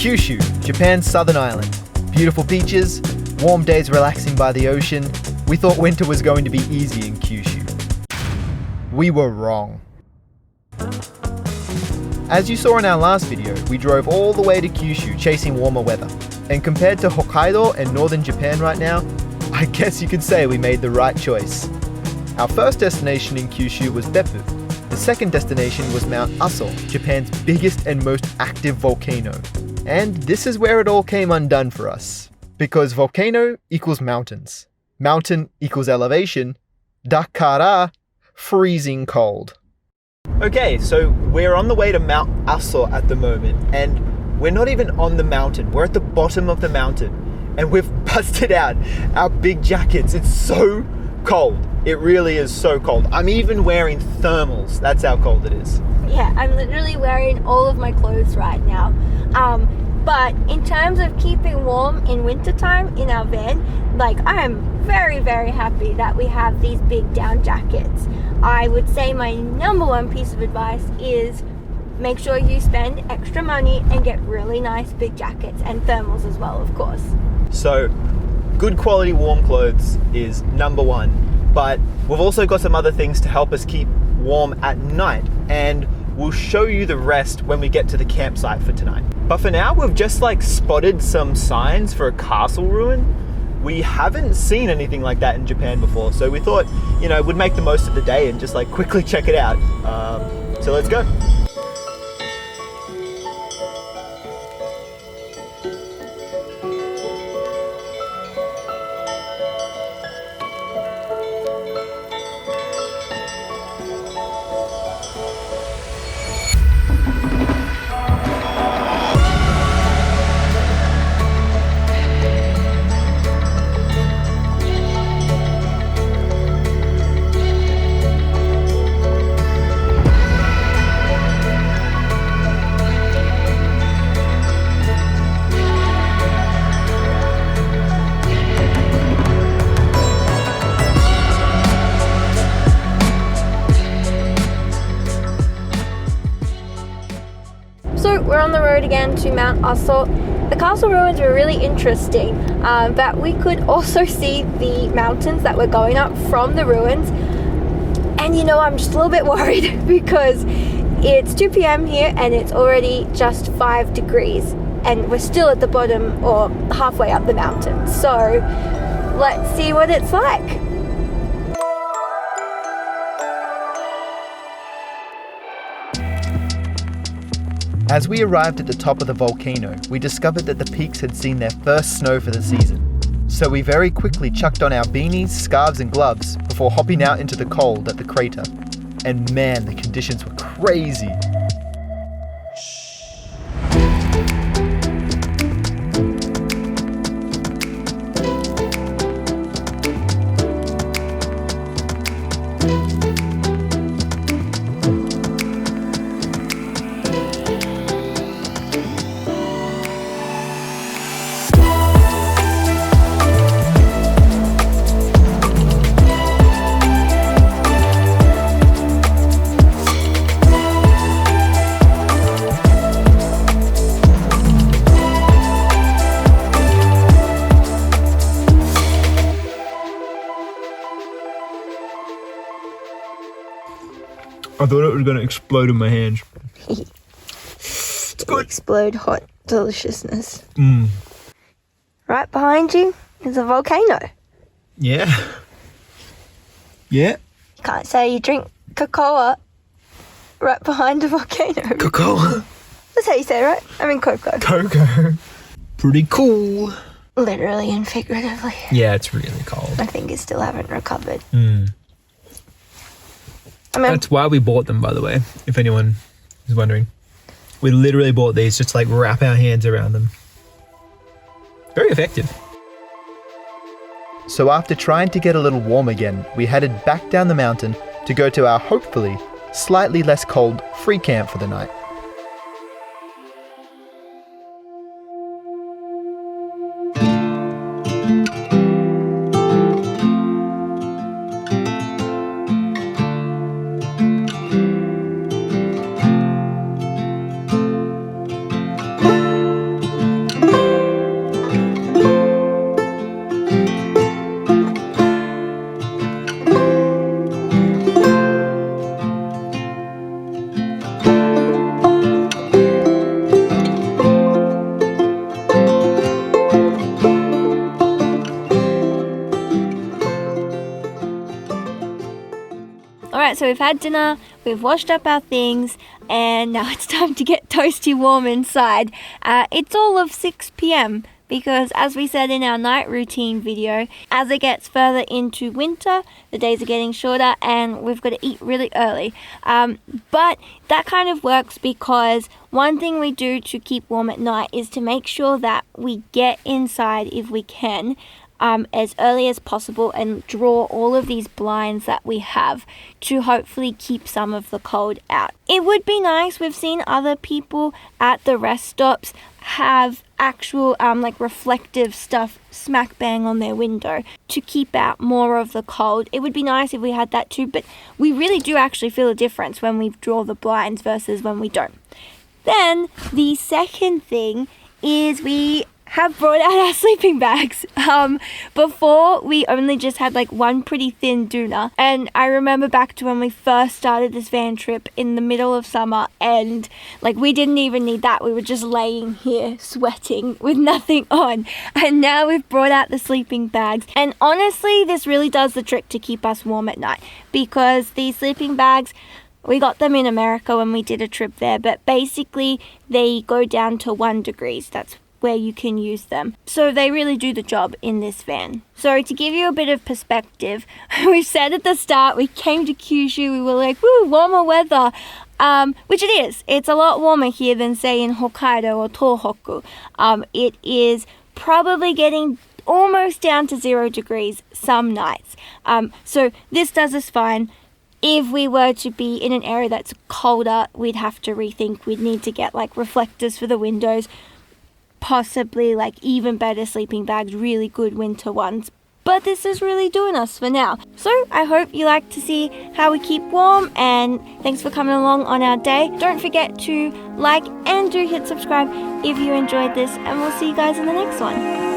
Kyushu, Japan's southern island. Beautiful beaches, warm days relaxing by the ocean. We thought winter was going to be easy in Kyushu. We were wrong. As you saw in our last video, we drove all the way to Kyushu chasing warmer weather. And compared to Hokkaido and northern Japan right now, I guess you could say we made the right choice. Our first destination in Kyushu was Beppu. The second destination was Mount Aso, Japan's biggest and most active volcano. And this is where it all came undone for us. Because volcano equals mountains. Mountain equals elevation. Dakara, freezing cold. Okay, so we're on the way to Mount Aso at the moment, and we're not even on the mountain. We're at the bottom of the mountain, and we've busted out our big jackets. It's so cold. It really is so cold. I'm even wearing thermals. That's how cold it is. Yeah, I'm literally wearing all of my clothes right now. But in terms of keeping warm in wintertime in our van, I am very, very happy that we have these big down jackets. I would say my number one piece of advice is make sure you spend extra money and get really nice big jackets and thermals as well, of course. So, good quality warm clothes is number one, but we've also got some other things to help us keep warm at night, and we'll show you the rest when we get to the campsite for tonight. But for now, we've just spotted some signs for a castle ruin. We haven't seen anything like that in Japan before, so we thought, we'd make the most of the day and just quickly check it out. So let's go. So we're on the road again to Mount Aso. The castle ruins were really interesting, but we could also see the mountains that we're going up from the ruins. And I'm just a little bit worried because it's 2 p.m. here and it's already just 5 degrees and we're still at the bottom or halfway up the mountain. So let's see what it's like. As we arrived at the top of the volcano, we discovered that the peaks had seen their first snow for the season. So we very quickly chucked on our beanies, scarves and gloves before hopping out into the cold at the crater. And man, the conditions were crazy. I thought it was going to explode in my hands. It's good. Explode hot deliciousness. Mm. Right behind you is a volcano. Yeah. Yeah. You can't say you drink cocoa right behind a volcano. Cocoa. That's how you say it, right? I mean cocoa. Cocoa. Pretty cool. Literally and figuratively. Yeah, it's really cold. My fingers still haven't recovered. Mm. I mean, That's why we bought them, by the way, if anyone is wondering. We literally bought these just to wrap our hands around them. Very effective. So after trying to get a little warm again, we headed back down the mountain to go to our hopefully slightly less cold free camp for the night. we've had dinner, we've washed up our things, and now it's time to get toasty warm inside. It's all of 6 p.m. because, as we said in our night routine video, as it gets further into winter, the days are getting shorter and we've got to eat really early. But that kind of works because one thing we do to keep warm at night is to make sure that we get inside if we can, as early as possible, and draw all of these blinds that we have to hopefully keep some of the cold out. It would be nice, we've seen other people at the rest stops have actual like reflective stuff smack bang on their window to keep out more of the cold. It would be nice if we had that too, but we really do actually feel a difference when we draw the blinds versus when we don't. Then the second thing is we have brought out our sleeping bags. Before we only just had like one pretty thin doona, and I remember back to when we first started this van trip in the middle of summer, and like we didn't even need that. We were just laying here sweating with nothing on, and now we've brought out the sleeping bags. And honestly, this really does the trick to keep us warm at night, because these sleeping bags, we got them in America when we did a trip there, but basically they go down to 1 degree. That's where you can use them. So they really do the job in this van. So to give you a bit of perspective, we said at the start, we came to Kyushu, we were like, woo, warmer weather. Which it is. It's a lot warmer here than say in Hokkaido or Tohoku. It is probably getting almost down to 0 degrees some nights. So this does us fine. If we were to be in an area that's colder, we'd have to rethink. We'd need to get like reflectors for the windows, possibly like even better sleeping bags, really good winter ones. But this is really doing us for now. So I hope you like to see how we keep warm, and thanks for coming along on our day. Don't forget to like and do hit subscribe if you enjoyed this, and we'll see you guys in the next one.